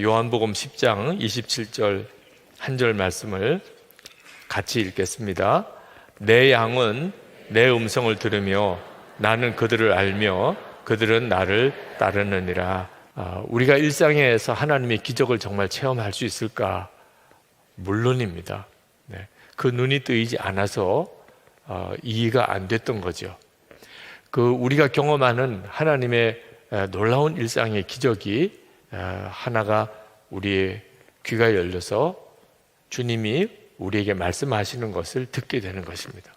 요한복음 10장 27절 한 절 말씀을 같이 읽겠습니다. 내 양은 내 음성을 들으며 나는 그들을 알며 그들은 나를 따르느니라. 우리가 일상에서 하나님의 기적을 정말 체험할 수 있을까? 물론입니다. 그 눈이 뜨이지 않아서 이해가 안 됐던 거죠. 우리가 경험하는 하나님의 놀라운 일상의 기적이 하나가 우리의 귀가 열려서 주님이 우리에게 말씀하시는 것을 듣게 되는 것입니다.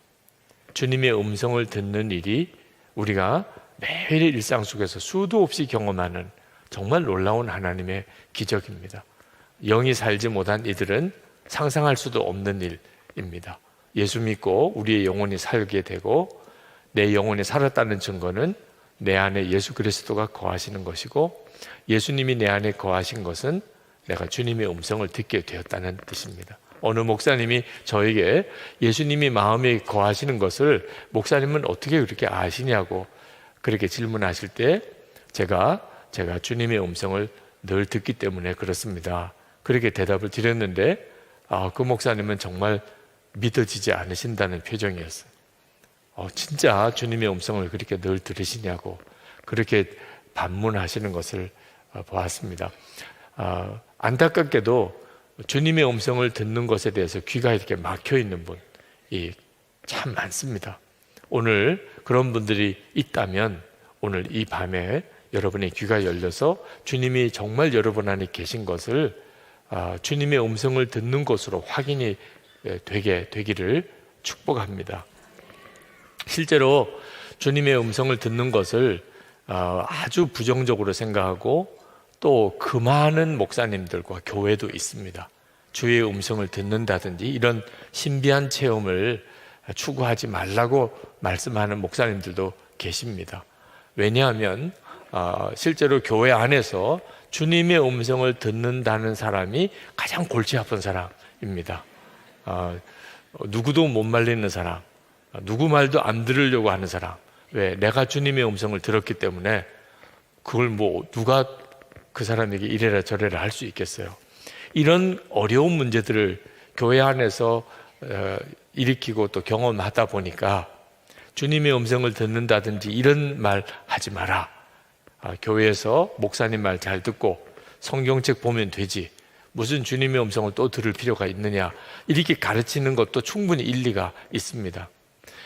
주님의 음성을 듣는 일이 우리가 매일 일상 속에서 수도 없이 경험하는 정말 놀라운 하나님의 기적입니다. 영이 살지 못한 이들은 상상할 수도 없는 일입니다. 예수 믿고 우리의 영혼이 살게 되고 내 영혼이 살았다는 증거는 내 안에 예수 그리스도가 거하시는 것이고 예수님이 내 안에 거하신 것은 내가 주님의 음성을 듣게 되었다는 뜻입니다. 어느 목사님이 저에게 예수님이 마음에 거하시는 것을 목사님은 어떻게 그렇게 아시냐고 그렇게 질문하실 때 제가 주님의 음성을 늘 듣기 때문에 그렇습니다. 그렇게 대답을 드렸는데 그 목사님은 정말 믿어지지 않으신다는 표정이었어요. 진짜 주님의 음성을 그렇게 늘 들으시냐고 그렇게 반문하시는 것을 보았습니다. 안타깝게도 주님의 음성을 듣는 것에 대해서 귀가 이렇게 막혀 있는 분이 참 많습니다. 오늘 그런 분들이 있다면 오늘 이 밤에 여러분의 귀가 열려서 주님이 정말 여러분 안에 계신 것을 주님의 음성을 듣는 것으로 확인이 되기를 축복합니다. 실제로 주님의 음성을 듣는 것을 아주 부정적으로 생각하고 또 그 많은 목사님들과 교회도 있습니다. 주의 음성을 듣는다든지 이런 신비한 체험을 추구하지 말라고 말씀하는 목사님들도 계십니다. 왜냐하면 실제로 교회 안에서 주님의 음성을 듣는다는 사람이 가장 골치 아픈 사람입니다. 누구도 못 말리는 사람, 누구 말도 안 들으려고 하는 사람. 왜? 내가 주님의 음성을 들었기 때문에 그걸 누가 그 사람에게 이래라 저래라 할 수 있겠어요. 이런 어려운 문제들을 교회 안에서 일으키고 또 경험하다 보니까 주님의 음성을 듣는다든지 이런 말 하지 마라. 교회에서 목사님 말 잘 듣고 성경책 보면 되지. 무슨 주님의 음성을 또 들을 필요가 있느냐. 이렇게 가르치는 것도 충분히 일리가 있습니다.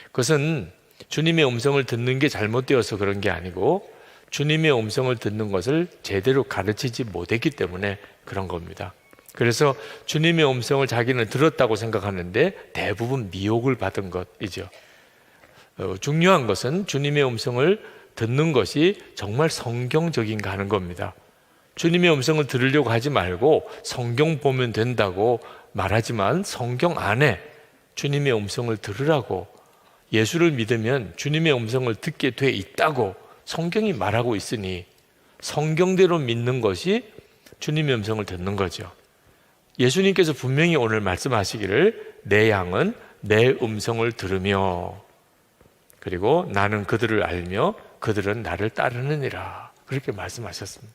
그것은 주님의 음성을 듣는 게 잘못되어서 그런 게 아니고 주님의 음성을 듣는 것을 제대로 가르치지 못했기 때문에 그런 겁니다. 그래서 주님의 음성을 자기는 들었다고 생각하는데 대부분 미혹을 받은 것이죠. 중요한 것은 주님의 음성을 듣는 것이 정말 성경적인가 하는 겁니다. 주님의 음성을 들으려고 하지 말고 성경 보면 된다고 말하지만 성경 안에 주님의 음성을 들으라고 예수를 믿으면 주님의 음성을 듣게 돼 있다고 성경이 말하고 있으니 성경대로 믿는 것이 주님의 음성을 듣는 거죠. 예수님께서 분명히 오늘 말씀하시기를 내 양은 내 음성을 들으며 그리고 나는 그들을 알며 그들은 나를 따르느니라 그렇게 말씀하셨습니다.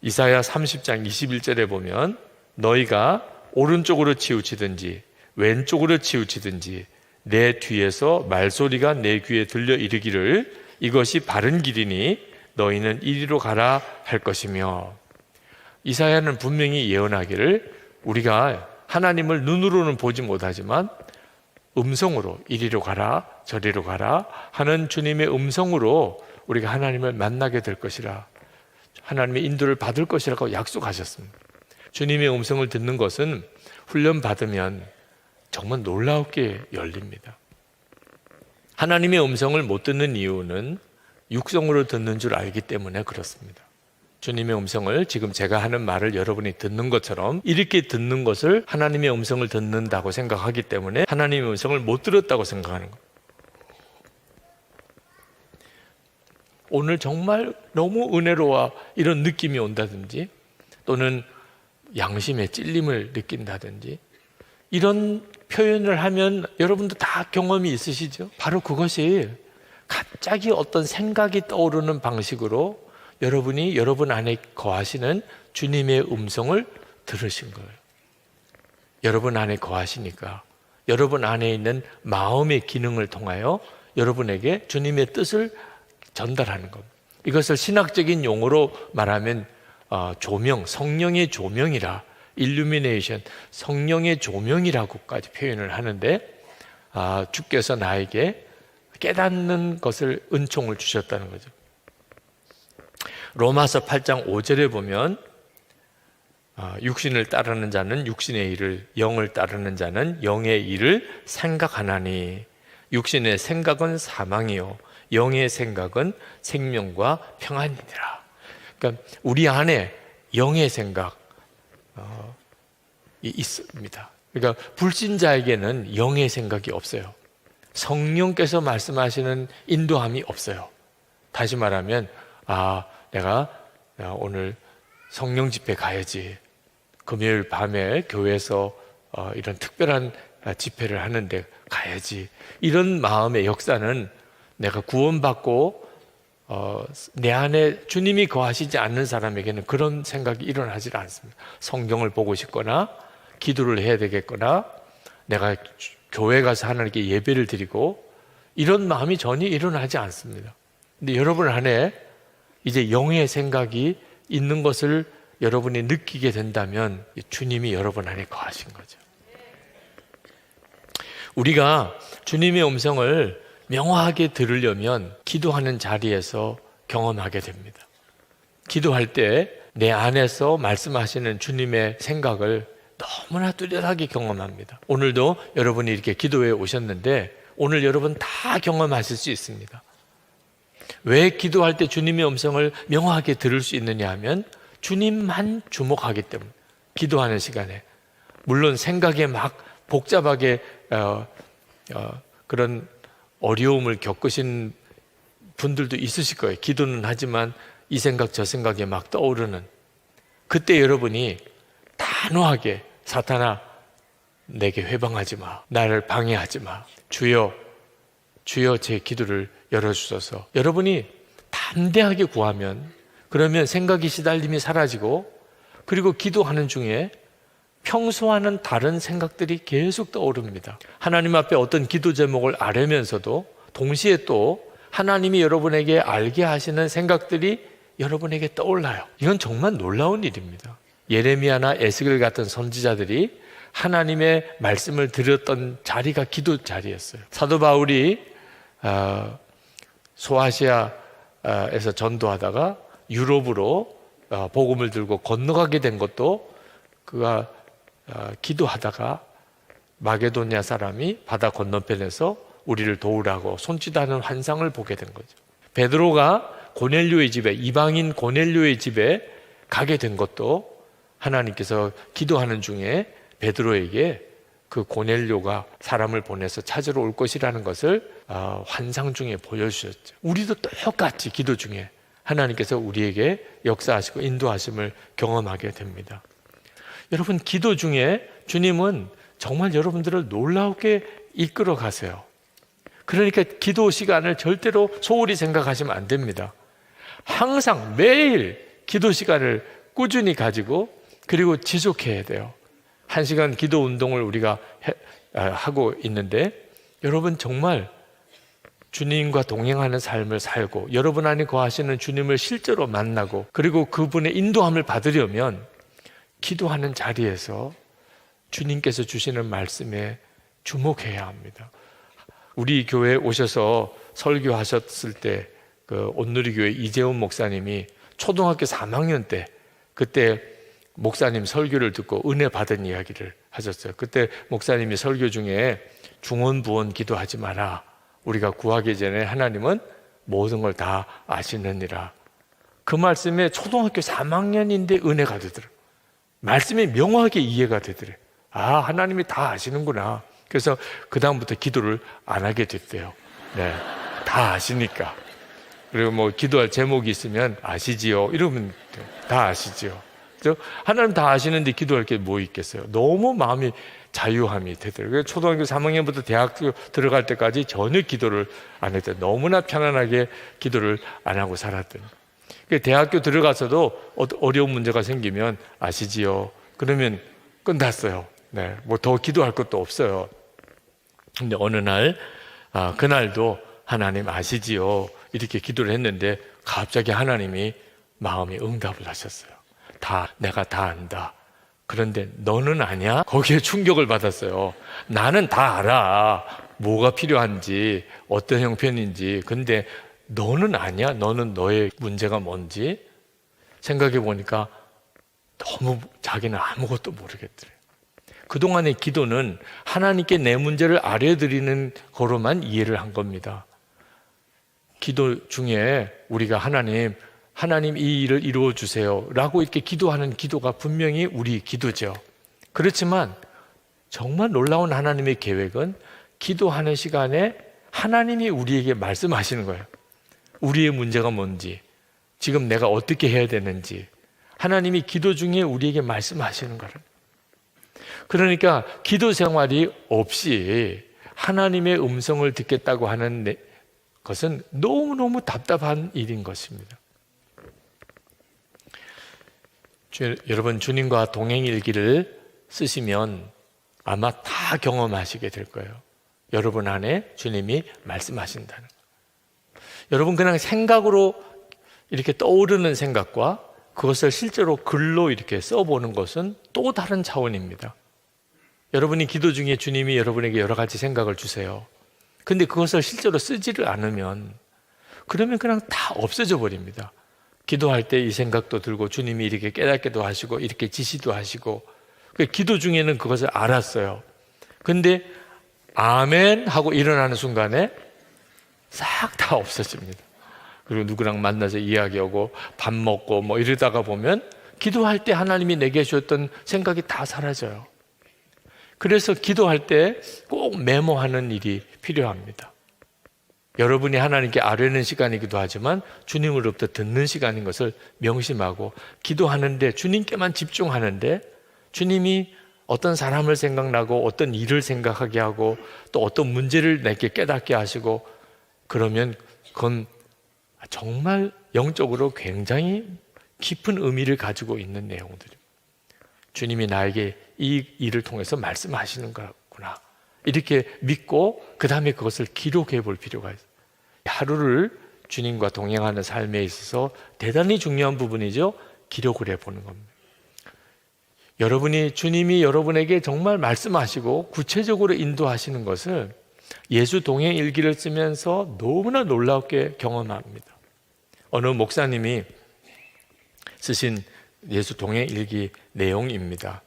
이사야 30장 21절에 보면 너희가 오른쪽으로 치우치든지 왼쪽으로 치우치든지 내 뒤에서 말소리가 내 귀에 들려 이르기를 이것이 바른 길이니 너희는 이리로 가라 할 것이며 이사야는 분명히 예언하기를 우리가 하나님을 눈으로는 보지 못하지만 음성으로 이리로 가라 저리로 가라 하는 주님의 음성으로 우리가 하나님을 만나게 될 것이라 하나님의 인도를 받을 것이라고 약속하셨습니다. 주님의 음성을 듣는 것은 훈련받으면 정말 놀랍게 열립니다. 하나님의 음성을 못 듣는 이유는 육성으로 듣는 줄 알기 때문에 그렇습니다. 주님의 음성을 지금 제가 하는 말을 여러분이 듣는 것처럼 이렇게 듣는 것을 하나님의 음성을 듣는다고 생각하기 때문에 하나님의 음성을 못 들었다고 생각하는 거예요. 오늘 정말 너무 은혜로워 이런 느낌이 온다든지 또는 양심의 찔림을 느낀다든지 이런 표현을 하면 여러분도 다 경험이 있으시죠? 바로 그것이 갑자기 어떤 생각이 떠오르는 방식으로 여러분이 여러분 안에 거하시는 주님의 음성을 들으신 거예요. 여러분 안에 거하시니까 여러분 안에 있는 마음의 기능을 통하여 여러분에게 주님의 뜻을 전달하는 겁니다. 이것을 신학적인 용어로 말하면 조명, 성령의 조명이라, 일루미네이션, 성령의 조명이라고까지 표현을 하는데, 주께서 나에게 깨닫는 것을 은총을 주셨다는 거죠. 로마서 8장 5절에 보면 육신을 따르는 자는 육신의 일을, 영을 따르는 자는 영의 일을 생각하나니 육신의 생각은 사망이요 영의 생각은 생명과 평안이니라. 그러니까 우리 안에 영의 생각 있습니다. 그러니까 불신자에게는 영의 생각이 없어요. 성령께서 말씀하시는 인도함이 없어요. 다시 말하면 내가 오늘 성령 집회 가야지, 금요일 밤에 교회에서 이런 특별한 집회를 하는데 가야지, 이런 마음의 역사는 내가 구원받고 내 안에 주님이 거하시지 않는 사람에게는 그런 생각이 일어나질 않습니다. 성경을 보고 싶거나 기도를 해야 되겠거나 내가 교회 가서 하나님께 예배를 드리고 이런 마음이 전혀 일어나지 않습니다. 근데 여러분 안에 이제 영의 생각이 있는 것을 여러분이 느끼게 된다면 주님이 여러분 안에 거하신 거죠. 우리가 주님의 음성을 명확하게 들으려면 기도하는 자리에서 경험하게 됩니다. 기도할 때 내 안에서 말씀하시는 주님의 생각을 너무나 뚜렷하게 경험합니다. 오늘도 여러분이 이렇게 기도에 오셨는데 오늘 여러분 다 경험하실 수 있습니다. 왜 기도할 때 주님의 음성을 명확하게 들을 수 있느냐 하면 주님만 주목하기 때문에. 기도하는 시간에 물론 생각에 막 복잡하게 그런 어려움을 겪으신 분들도 있으실 거예요. 기도는 하지만 이 생각 저 생각에 막 떠오르는, 그때 여러분이 단호하게 사탄아 내게 회방하지 마, 나를 방해하지 마, 주여 제 기도를 열어주소서. 여러분이 담대하게 구하면, 그러면 생각이 시달림이 사라지고, 그리고 기도하는 중에 평소와는 다른 생각들이 계속 떠오릅니다. 하나님 앞에 어떤 기도 제목을 아뢰면서도 동시에 또 하나님이 여러분에게 알게 하시는 생각들이 여러분에게 떠올라요. 이건 정말 놀라운 일입니다. 예레미야나 에스겔 같은 선지자들이 하나님의 말씀을 들었던 자리가 기도 자리였어요. 사도 바울이 소아시아에서 전도하다가 유럽으로 복음을 들고 건너가게 된 것도 그가 기도하다가 마게도니아 사람이 바다 건너편에서 우리를 도우라고 손짓하는 환상을 보게 된 거죠. 베드로가 고넬료의 집에, 이방인 고넬료의 집에 가게 된 것도 하나님께서 기도하는 중에 베드로에게 그 고넬료가 사람을 보내서 찾으러 올 것이라는 것을 환상 중에 보여주셨죠. 우리도 똑같이 기도 중에 하나님께서 우리에게 역사하시고 인도하심을 경험하게 됩니다. 여러분, 기도 중에 주님은 정말 여러분들을 놀라우게 이끌어 가세요. 그러니까 기도 시간을 절대로 소홀히 생각하시면 안 됩니다. 항상 매일 기도 시간을 꾸준히 가지고 그리고 지속해야 돼요. 1시간 기도 운동을 우리가 하고 있는데, 여러분 정말 주님과 동행하는 삶을 살고 여러분 안에 거하시는 주님을 실제로 만나고 그리고 그분의 인도함을 받으려면 기도하는 자리에서 주님께서 주시는 말씀에 주목해야 합니다. 우리 교회에 오셔서 설교하셨을 때 그 온누리교회 이재훈 목사님이 초등학교 3학년 때 그때 목사님 설교를 듣고 은혜 받은 이야기를 하셨어요. 그때 목사님이 설교 중에 중언부언 기도하지 마라. 우리가 구하기 전에 하나님은 모든 걸 다 아시느니라. 그 말씀에 초등학교 3학년인데 은혜가 되더라고요. 말씀이 명확하게 이해가 되더래요. 하나님이 다 아시는구나. 그래서 그 다음부터 기도를 안 하게 됐대요. 네, 다 아시니까. 그리고 뭐 기도할 제목이 있으면 아시지요 이러면 다 아시지요. 하나님 다 아시는데 기도할 게 뭐 있겠어요. 너무 마음이 자유함이 되더라고요. 초등학교 3학년부터 대학교 들어갈 때까지 전혀 기도를 안 했대요. 너무나 편안하게 기도를 안 하고 살았더니. 대학교 들어가서도 어려운 문제가 생기면 아시지요? 그러면 끝났어요. 네, 뭐 더 기도할 것도 없어요. 근데 어느 날, 그날도 하나님 아시지요? 이렇게 기도를 했는데 갑자기 하나님이 마음에 응답을 하셨어요. 내가 다 안다. 그런데 너는 아냐? 거기에 충격을 받았어요. 나는 다 알아. 뭐가 필요한지, 어떤 형편인지. 근데 너는 아냐? 너는 너의 문제가 뭔지? 생각해 보니까 너무 자기는 아무것도 모르겠더래요. 그동안의 기도는 하나님께 내 문제를 알려드리는 거로만 이해를 한 겁니다. 기도 중에 우리가 하나님 이 일을 이루어 주세요 라고 이렇게 기도하는 기도가 분명히 우리 기도죠. 그렇지만 정말 놀라운 하나님의 계획은 기도하는 시간에 하나님이 우리에게 말씀하시는 거예요. 우리의 문제가 뭔지, 지금 내가 어떻게 해야 되는지 하나님이 기도 중에 우리에게 말씀하시는 거예요. 그러니까 기도 생활이 없이 하나님의 음성을 듣겠다고 하는 것은 너무너무 답답한 일인 것입니다. 여러분, 주님과 동행일기를 쓰시면 아마 다 경험하시게 될 거예요. 여러분 안에 주님이 말씀하신다는 거. 여러분, 그냥 생각으로 이렇게 떠오르는 생각과 그것을 실제로 글로 이렇게 써보는 것은 또 다른 차원입니다. 여러분이 기도 중에 주님이 여러분에게 여러 가지 생각을 주세요. 근데 그것을 실제로 쓰지를 않으면 그러면 그냥 다 없어져 버립니다. 기도할 때 이 생각도 들고 주님이 이렇게 깨닫게도 하시고 이렇게 지시도 하시고, 기도 중에는 그것을 알았어요. 근데 아멘 하고 일어나는 순간에 싹 다 없어집니다. 그리고 누구랑 만나서 이야기하고 밥 먹고 뭐 이러다가 보면 기도할 때 하나님이 내게 주셨던 생각이 다 사라져요. 그래서 기도할 때 꼭 메모하는 일이 필요합니다. 여러분이 하나님께 아뢰는 시간이기도 하지만 주님으로부터 듣는 시간인 것을 명심하고, 기도하는데 주님께만 집중하는데 주님이 어떤 사람을 생각나고 어떤 일을 생각하게 하고 또 어떤 문제를 내게 깨닫게 하시고, 그러면 그건 정말 영적으로 굉장히 깊은 의미를 가지고 있는 내용들입니다. 주님이 나에게 이 일을 통해서 말씀하시는 거구나 이렇게 믿고 그 다음에 그것을 기록해 볼 필요가 있어요. 하루를 주님과 동행하는 삶에 있어서 대단히 중요한 부분이죠. 기록을 해보는 겁니다. 주님이 여러분에게 정말 말씀하시고 구체적으로 인도하시는 것을 예수 동행 일기를 쓰면서 너무나 놀랍게 경험합니다. 어느 목사님이 쓰신 예수 동행 일기 내용입니다.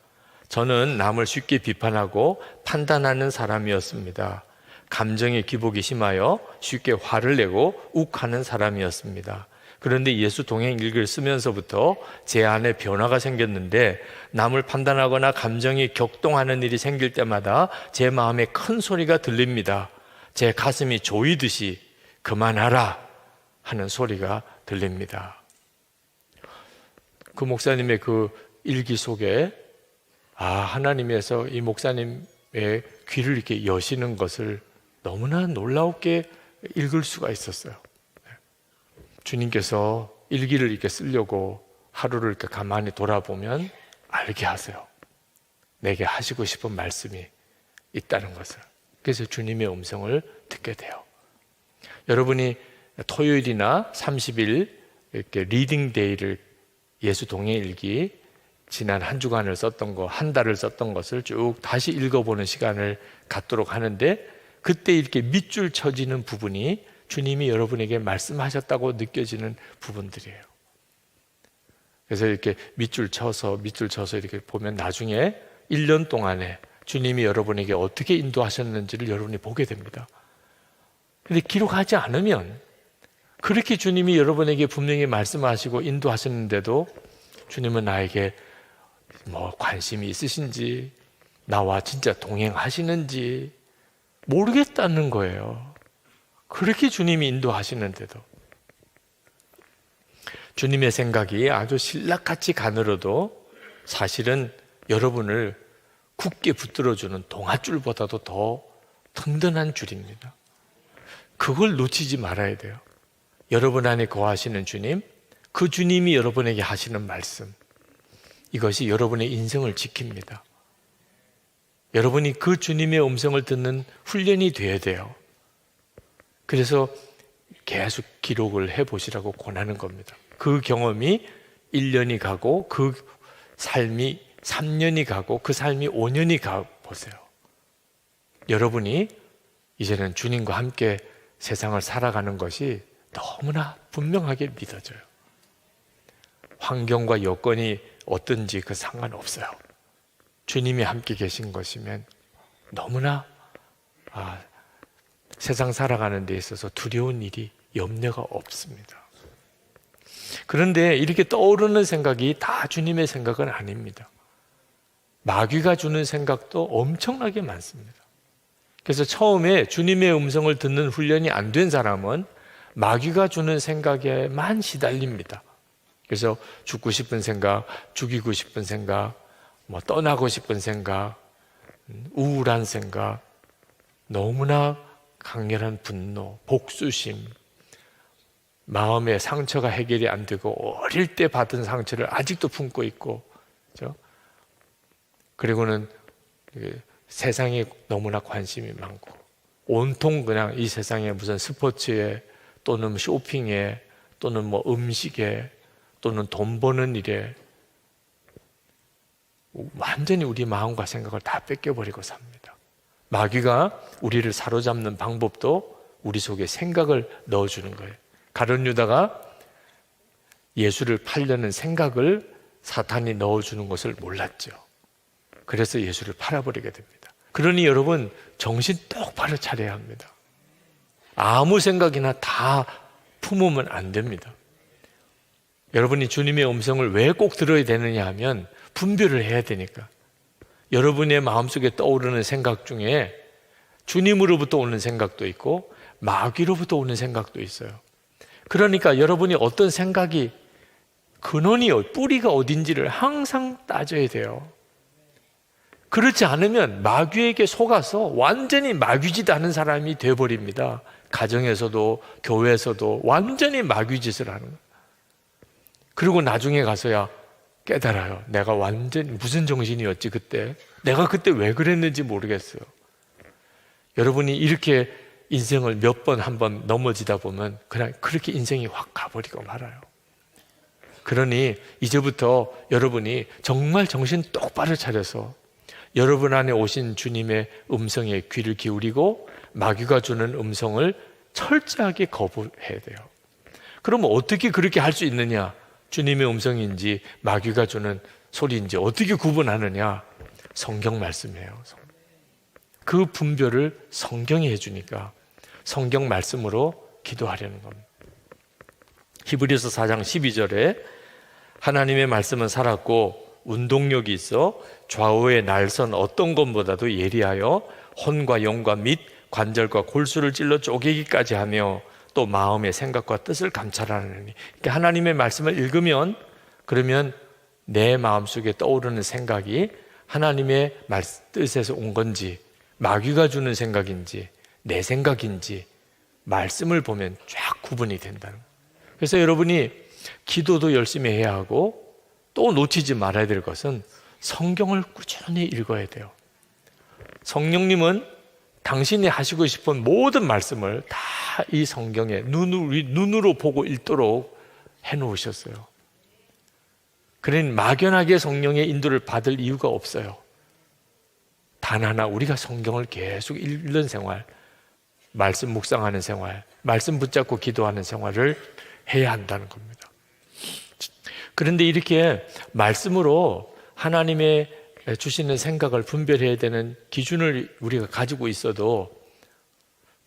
저는 남을 쉽게 비판하고 판단하는 사람이었습니다. 감정의 기복이 심하여 쉽게 화를 내고 욱하는 사람이었습니다. 그런데 예수 동행 일기를 쓰면서부터 제 안에 변화가 생겼는데, 남을 판단하거나 감정이 격동하는 일이 생길 때마다 제 마음에 큰 소리가 들립니다. 제 가슴이 조이듯이 그만하라 하는 소리가 들립니다. 그 목사님의 그 일기 속에 하나님에서 이 목사님의 귀를 이렇게 여시는 것을 너무나 놀랍게 읽을 수가 있었어요. 주님께서 일기를 이렇게 쓰려고 하루를 이렇게 가만히 돌아보면 알게 하세요. 내게 하시고 싶은 말씀이 있다는 것을. 그래서 주님의 음성을 듣게 돼요. 여러분이 토요일이나 30일 이렇게 리딩 데이를 예수 동행 일기 지난 한 주간을 썼던 거, 한 달을 썼던 것을 쭉 다시 읽어보는 시간을 갖도록 하는데, 그때 이렇게 밑줄 쳐지는 부분이 주님이 여러분에게 말씀하셨다고 느껴지는 부분들이에요. 그래서 이렇게 밑줄 쳐서 이렇게 보면 나중에 1년 동안에 주님이 여러분에게 어떻게 인도하셨는지를 여러분이 보게 됩니다. 근데 기록하지 않으면, 그렇게 주님이 여러분에게 분명히 말씀하시고 인도하셨는데도 주님은 나에게 관심이 있으신지, 나와 진짜 동행하시는지 모르겠다는 거예요. 그렇게 주님이 인도하시는데도. 주님의 생각이 아주 신락같이 가늘어도 사실은 여러분을 굳게 붙들어주는 동아줄보다도 더 든든한 줄입니다. 그걸 놓치지 말아야 돼요. 여러분 안에 거하시는 주님, 그 주님이 여러분에게 하시는 말씀, 이것이 여러분의 인생을 지킵니다. 여러분이 그 주님의 음성을 듣는 훈련이 돼야 돼요. 그래서 계속 기록을 해보시라고 권하는 겁니다. 그 경험이 1년이 가고 그 삶이 3년이 가고 그 삶이 5년이 가보세요. 여러분이 이제는 주님과 함께 세상을 살아가는 것이 너무나 분명하게 믿어져요. 환경과 여건이 어떤지 그 상관없어요. 주님이 함께 계신 것이면 너무나 세상 살아가는 데 있어서 두려운 일이, 염려가 없습니다. 그런데 이렇게 떠오르는 생각이 다 주님의 생각은 아닙니다. 마귀가 주는 생각도 엄청나게 많습니다. 그래서 처음에 주님의 음성을 듣는 훈련이 안 된 사람은 마귀가 주는 생각에만 시달립니다. 그래서 죽고 싶은 생각, 죽이고 싶은 생각, 떠나고 싶은 생각, 우울한 생각, 너무나 강렬한 분노, 복수심, 마음의 상처가 해결이 안 되고 어릴 때 받은 상처를 아직도 품고 있고, 그렇죠? 그리고는 세상에 너무나 관심이 많고 온통 그냥 이 세상에 무슨 스포츠에 또는 쇼핑에 또는 음식에 또는 돈 버는 일에 완전히 우리 마음과 생각을 다 뺏겨버리고 삽니다. 마귀가 우리를 사로잡는 방법도 우리 속에 생각을 넣어주는 거예요. 가룟 유다가 예수를 팔려는 생각을 사탄이 넣어주는 것을 몰랐죠. 그래서 예수를 팔아버리게 됩니다. 그러니 여러분, 정신 똑바로 차려야 합니다. 아무 생각이나 다 품으면 안 됩니다. 여러분이 주님의 음성을 왜 꼭 들어야 되느냐 하면 분별을 해야 되니까. 여러분의 마음속에 떠오르는 생각 중에 주님으로부터 오는 생각도 있고 마귀로부터 오는 생각도 있어요. 그러니까 여러분이 어떤 생각이 근원이 뿌리가 어딘지를 항상 따져야 돼요. 그렇지 않으면 마귀에게 속아서 완전히 마귀짓 하는 사람이 되어버립니다. 가정에서도 교회에서도 완전히 마귀짓을 하는 거예요. 그리고 나중에 가서야 깨달아요. 내가 완전히 무슨 정신이었지 그때. 내가 그때 왜 그랬는지 모르겠어요. 여러분이 이렇게 인생을 몇 번 한 번 넘어지다 보면 그냥 그렇게 인생이 확 가버리고 말아요. 그러니 이제부터 여러분이 정말 정신 똑바로 차려서 여러분 안에 오신 주님의 음성에 귀를 기울이고 마귀가 주는 음성을 철저하게 거부해야 돼요. 그러면 어떻게 그렇게 할 수 있느냐? 주님의 음성인지 마귀가 주는 소리인지 어떻게 구분하느냐? 성경 말씀이에요. 그 분별을 성경이 해주니까 성경 말씀으로 기도하려는 겁니다. 히브리서 4장 12절에 하나님의 말씀은 살았고 운동력이 있어 좌우의 날선 어떤 것보다도 예리하여 혼과 영과 및 관절과 골수를 찔러 쪼개기까지 하며 또 마음의 생각과 뜻을 감찰하느니. 그러니까 하나님의 말씀을 읽으면 그러면 내 마음속에 떠오르는 생각이 하나님의 뜻에서 온 건지 마귀가 주는 생각인지 내 생각인지 말씀을 보면 쫙 구분이 된다는 거예요. 그래서 여러분이 기도도 열심히 해야 하고 또 놓치지 말아야 될 것은 성경을 꾸준히 읽어야 돼요. 성령님은 당신이 하시고 싶은 모든 말씀을 다 이 성경에 눈으로 보고 읽도록 해놓으셨어요. 그러니 막연하게 성령의 인도를 받을 이유가 없어요. 단 하나, 우리가 성경을 계속 읽는 생활, 말씀 묵상하는 생활, 말씀 붙잡고 기도하는 생활을 해야 한다는 겁니다. 그런데 이렇게 말씀으로 하나님의 주시는 생각을 분별해야 되는 기준을 우리가 가지고 있어도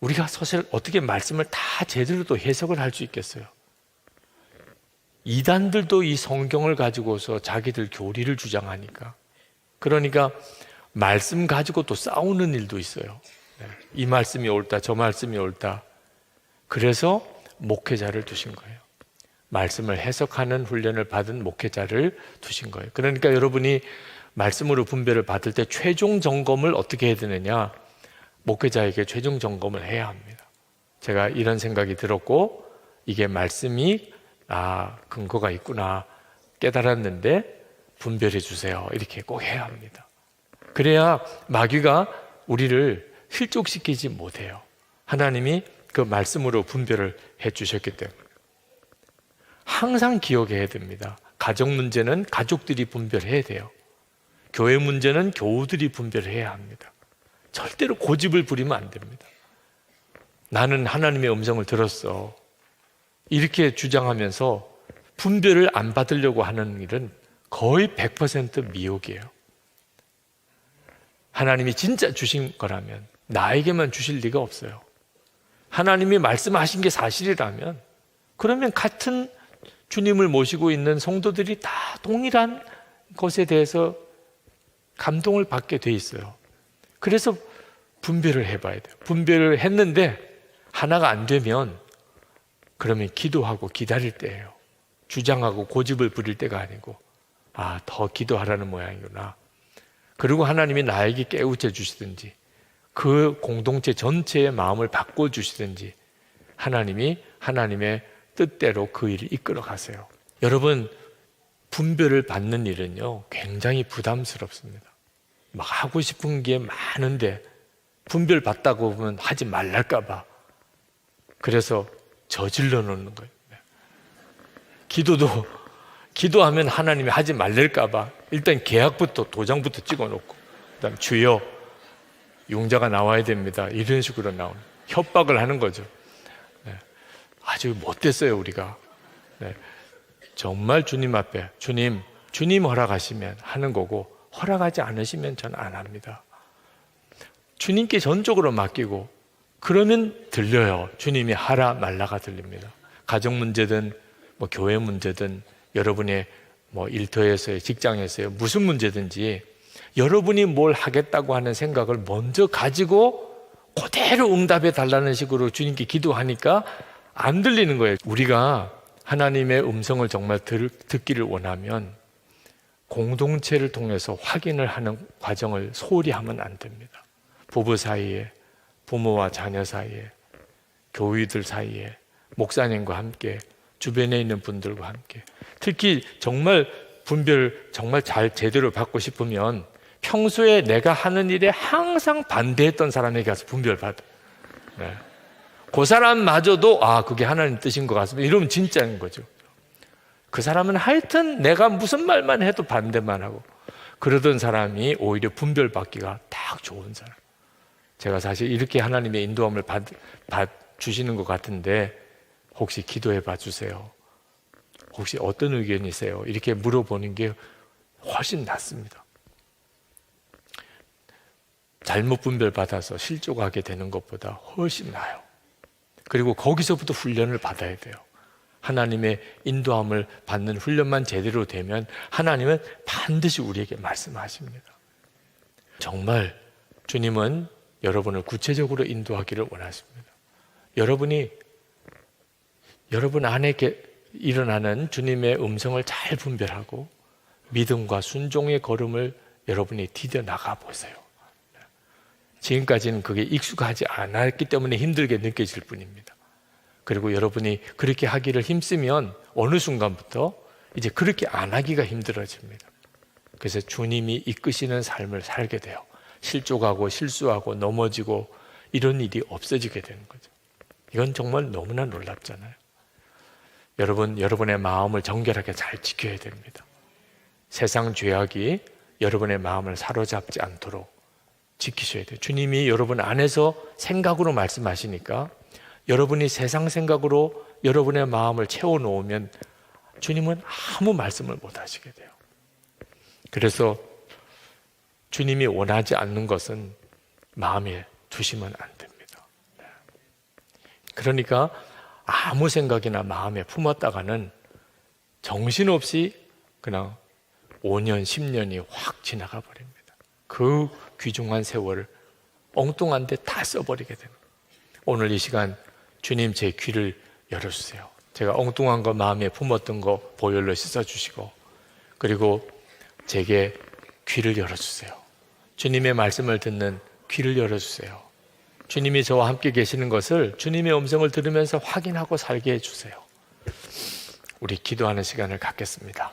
우리가 사실 어떻게 말씀을 다 제대로 또 해석을 할 수 있겠어요? 이단들도 이 성경을 가지고서 자기들 교리를 주장하니까. 그러니까 말씀 가지고 또 싸우는 일도 있어요. 이 말씀이 옳다, 저 말씀이 옳다. 그래서 목회자를 두신 거예요. 말씀을 해석하는 훈련을 받은 목회자를 두신 거예요. 그러니까 여러분이 말씀으로 분별을 받을 때 최종 점검을 어떻게 해야 되느냐? 목회자에게 최종 점검을 해야 합니다. 제가 이런 생각이 들었고 이게 말씀이 근거가 있구나 깨달았는데 분별해 주세요. 이렇게 꼭 해야 합니다. 그래야 마귀가 우리를 실족시키지 못해요. 하나님이 그 말씀으로 분별을 해 주셨기 때문에 항상 기억해야 됩니다. 가정 문제는 가족들이 분별해야 돼요. 교회 문제는 교우들이 분별해야 합니다. 절대로 고집을 부리면 안 됩니다. 나는 하나님의 음성을 들었어. 이렇게 주장하면서 분별을 안 받으려고 하는 일은 거의 100% 미혹이에요. 하나님이 진짜 주신 거라면 나에게만 주실 리가 없어요. 하나님이 말씀하신 게 사실이라면 그러면 같은 주님을 모시고 있는 성도들이 다 동일한 것에 대해서 감동을 받게 돼 있어요. 그래서 분별을 해봐야 돼요. 분별을 했는데 하나가 안 되면 그러면 기도하고 기다릴 때예요. 주장하고 고집을 부릴 때가 아니고 더 기도하라는 모양이구나. 그리고 하나님이 나에게 깨우쳐 주시든지 그 공동체 전체의 마음을 바꿔주시든지 하나님이 하나님의 뜻대로 그 일을 이끌어 가세요. 여러분, 분별을 받는 일은요 굉장히 부담스럽습니다. 막 하고 싶은 게 많은데 분별 받다고 보면 하지 말랄까 봐 그래서 저질러 놓는 거예요. 기도하면 하나님이 하지 말랄까 봐 일단 계약부터 도장부터 찍어 놓고 그다음 주여 용자가 나와야 됩니다. 이런 식으로 나오는 협박을 하는 거죠. 아주 못됐어요 우리가. 정말 주님 앞에 주님 허락하시면 하는 거고 허락하지 않으시면 저는 안 합니다. 주님께 전적으로 맡기고 그러면 들려요. 주님이 하라 말라가 들립니다. 가정 문제든 교회 문제든 여러분의 일터에서의 직장에서의 무슨 문제든지 여러분이 뭘 하겠다고 하는 생각을 먼저 가지고 그대로 응답해 달라는 식으로 주님께 기도하니까 안 들리는 거예요. 우리가 하나님의 음성을 정말 듣기를 원하면 공동체를 통해서 확인을 하는 과정을 소홀히 하면 안 됩니다. 부부 사이에, 부모와 자녀 사이에, 교우들 사이에, 목사님과 함께, 주변에 있는 분들과 함께. 특히 정말 분별 정말 잘 제대로 받고 싶으면 평소에 내가 하는 일에 항상 반대했던 사람에게 가서 분별 받아. 그 사람마저도 그게 하나님 뜻인 것 같습니다. 이러면 진짜인 거죠. 그 사람은 하여튼 내가 무슨 말만 해도 반대만 하고 그러던 사람이 오히려 분별받기가 딱 좋은 사람. 제가 사실 이렇게 하나님의 인도함을 주시는 것 같은데 혹시 기도해 봐 주세요. 혹시 어떤 의견이세요? 이렇게 물어보는 게 훨씬 낫습니다. 잘못 분별받아서 실족하게 되는 것보다 훨씬 나아요. 그리고 거기서부터 훈련을 받아야 돼요. 하나님의 인도함을 받는 훈련만 제대로 되면 하나님은 반드시 우리에게 말씀하십니다. 정말 주님은 여러분을 구체적으로 인도하기를 원하십니다. 여러분 안에 일어나는 주님의 음성을 잘 분별하고 믿음과 순종의 걸음을 여러분이 디뎌 나가 보세요. 지금까지는 그게 익숙하지 않았기 때문에 힘들게 느껴질 뿐입니다. 그리고 여러분이 그렇게 하기를 힘쓰면 어느 순간부터 이제 그렇게 안 하기가 힘들어집니다. 그래서 주님이 이끄시는 삶을 살게 돼요. 실족하고 실수하고 넘어지고 이런 일이 없어지게 되는 거죠. 이건 정말 너무나 놀랍잖아요. 여러분의 마음을 정결하게 잘 지켜야 됩니다. 세상 죄악이 여러분의 마음을 사로잡지 않도록 지키셔야 돼요. 주님이 여러분 안에서 생각으로 말씀하시니까 여러분이 세상 생각으로 여러분의 마음을 채워놓으면 주님은 아무 말씀을 못 하시게 돼요. 그래서 주님이 원하지 않는 것은 마음에 두시면 안 됩니다. 그러니까 아무 생각이나 마음에 품었다가는 정신없이 그냥 5년, 10년이 확 지나가 버립니다. 그 귀중한 세월을 엉뚱한 데 다 써버리게 됩니다. 오늘 이 시간 주님 제 귀를 열어주세요. 제가 엉뚱한 거 마음에 품었던 거 보혈로 씻어주시고 그리고 제게 귀를 열어주세요. 주님의 말씀을 듣는 귀를 열어주세요. 주님이 저와 함께 계시는 것을 주님의 음성을 들으면서 확인하고 살게 해주세요. 우리 기도하는 시간을 갖겠습니다.